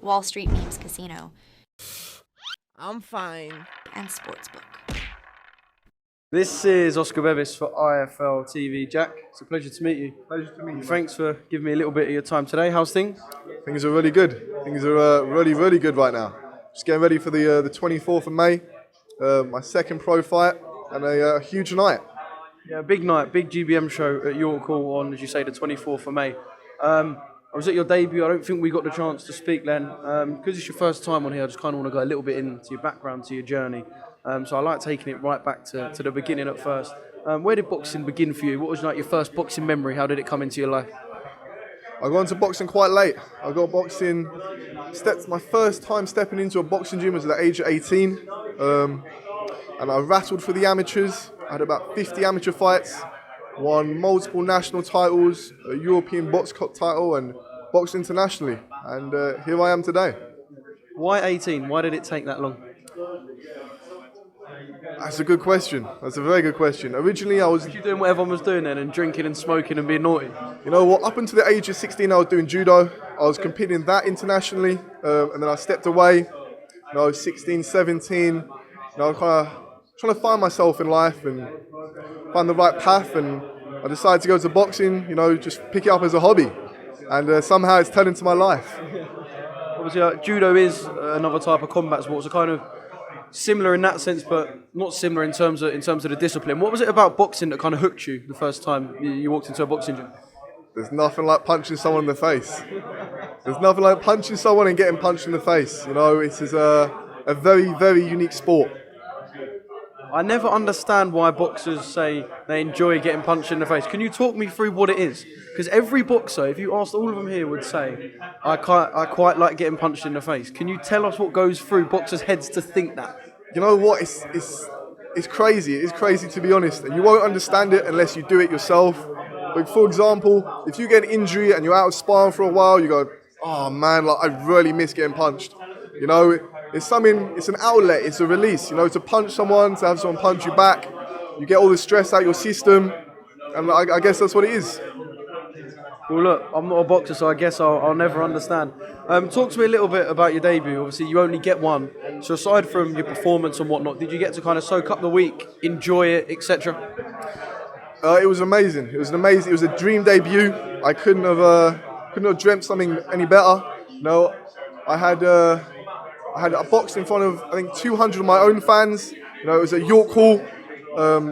Wall Street Memes Casino, I'm fine. and Sportsbook. This is Oscar Bevis for IFLTV. Jack, it's a pleasure to meet you. Pleasure to meet you. Thanks for giving me a little bit of your time today. How's things? Things are really good. Things are really good right now. Just getting ready for the 24th of May, my second pro fight, and a huge night. Yeah, big night, big GBM show at York Hall on, as you say, the 24th of May. I was at your debut. I don't think we got the chance to speak then. Because it's your first time on here, I just kind of want to go a little bit into your background, to your journey. So I like taking it right back to the beginning at first. Where did boxing begin for you? What was like your first boxing memory? How did it come into your life? I got into boxing quite late. I got boxing, my first time stepping into a boxing gym was at the age of 18. And I rattled for the amateurs. I had about 50 amateur fights, won multiple national titles, a European box cup title, and boxed internationally. And here I am today. Why 18? Why did it take that long? That's a good question. That's a very good question. Originally, I was... You doing what everyone was doing then, and drinking and smoking and being naughty? You know what? Up until the age of 16, I was doing judo. I was competing that internationally, and then I stepped away. I was 16, 17. I was kind of trying to find myself in life and find the right path, and I decided to go to boxing, just pick it up as a hobby. And somehow it's turned into my life. Obviously, judo is another type of combat sport, so kind of similar in that sense, but not similar in terms of the discipline. What was it about boxing that kind of hooked you the first time you walked into a boxing gym? There's nothing like punching someone in the face. There's nothing like punching someone and getting punched in the face. It is a very, very unique sport. I never understand why boxers say they enjoy getting punched in the face. Can you talk me through what it is? Because every boxer, if you asked all of them here, would say, I quite like getting punched in the face. Can you tell us what goes through boxers' heads to think that? You know what? It's crazy. It's crazy, to be honest. And you won't understand it unless you do it yourself. Like, for example, if you get an injury and you're out of sparring for a while, you go, oh man, I really miss getting punched. It's an outlet, it's a release, to punch someone, to have someone punch you back. You get all the stress out of your system, and I guess that's what it is. Well, look, I'm not a boxer, so I guess I'll never understand. Talk to me a little bit about your debut. Obviously, you only get one. So aside from your performance and whatnot, did you get to kind of soak up the week, enjoy it, etc.? It was amazing. It was a dream debut. I couldn't have dreamt something any better. I had a box in front of, I think, 200 of my own fans. It was at York Hall.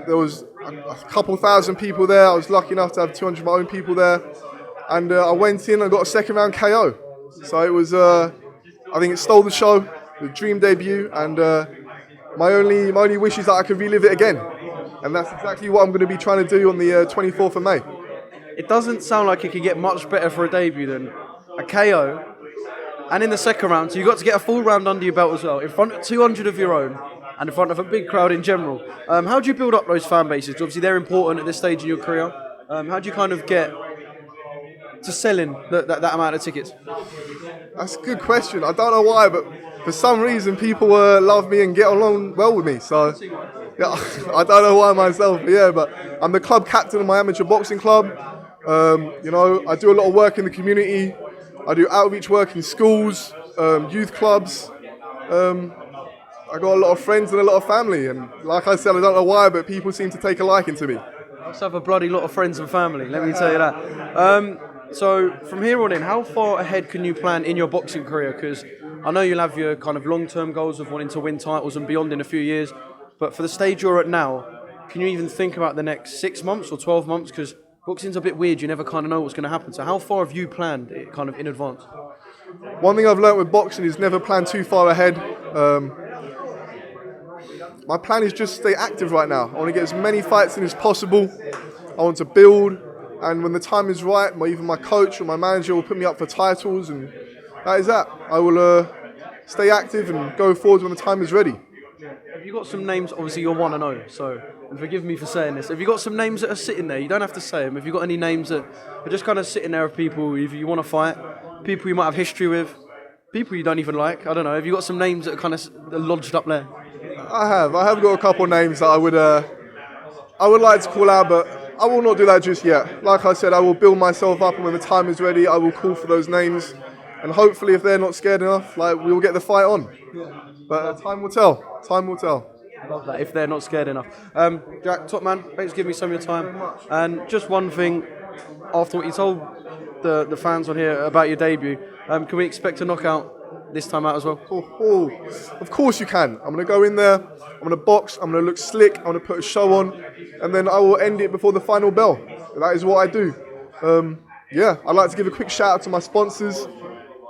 There was a couple thousand people there. I was lucky enough to have 200 of my own people there. And I went in and got a second round KO. So it was, I think it stole the show, the dream debut. And my only wish is that I could relive it again. And that's exactly what I'm going to be trying to do on the 24th of May. It doesn't sound like it could get much better for a debut than a KO. And in the second round, so you got to get a full round under your belt as well, in front of 200 of your own, and in front of a big crowd in general. How do you build up those fan bases? Obviously, they're important at this stage in your career. How do you kind of get to selling that amount of tickets? That's a good question. I don't know why, but for some reason, people love me and get along well with me. So, yeah, I don't know why myself, but I'm the club captain of my amateur boxing club. I do a lot of work in the community. I do outreach work in schools, youth clubs. I got a lot of friends and a lot of family, and like I said, I don't know why, but people seem to take a liking to me. I also have a bloody lot of friends and family, let me tell you that. So from here on in, how far ahead can you plan in your boxing career? Because I know you'll have your kind of long-term goals of wanting to win titles and beyond in a few years, but for the stage you're at now, can you even think about the next 6 months or 12 months? Because boxing's a bit weird, you never kind of know what's going to happen. So how far have you planned it kind of in advance? One thing I've learned with boxing is never plan too far ahead. My plan is just stay active right now. I want to get as many fights in as possible. I want to build, and when the time is right, even my coach or my manager will put me up for titles, and that is that. I will stay active and go forward when the time is ready. Have you got some names? Obviously, you're 1-0, so, and forgive me for saying this, have you got some names that are sitting there? You don't have to say them. Have you got any names that are just kind of sitting there of people, if you want to fight, people you might have history with, people you don't even like? I don't know. Have you got some names that are kind of lodged up there? I have got a couple of names that I would like to call out, but I will not do that just yet. Like I said, I will build myself up, and when the time is ready, I will call for those names. and hopefully, if they're not scared enough, like we will get the fight on. But time will tell. Time will tell. Love that, if they're not scared enough. Jack, top man, thanks for giving me some of your time. And just one thing, after what you told the fans on here about your debut, can we expect a knockout this time out as well? Oh, of course you can. I'm going to go in there, I'm going to box, I'm going to look slick, I'm going to put a show on, and then I will end it before the final bell. That is what I do. Yeah, I'd like to give a quick shout out to my sponsors,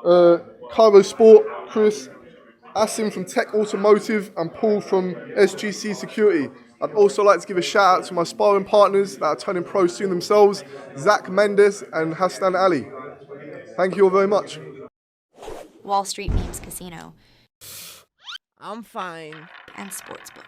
Carvo Sport, Chris, Asim from Tech Automotive, and Paul from SGC Security. I'd also like to give a shout out to my sparring partners that are turning pro soon themselves, Zach Mendes and Hassan Ali. Thank you all very much. Wall Street Memes Casino I'm fine. and Sportsbook.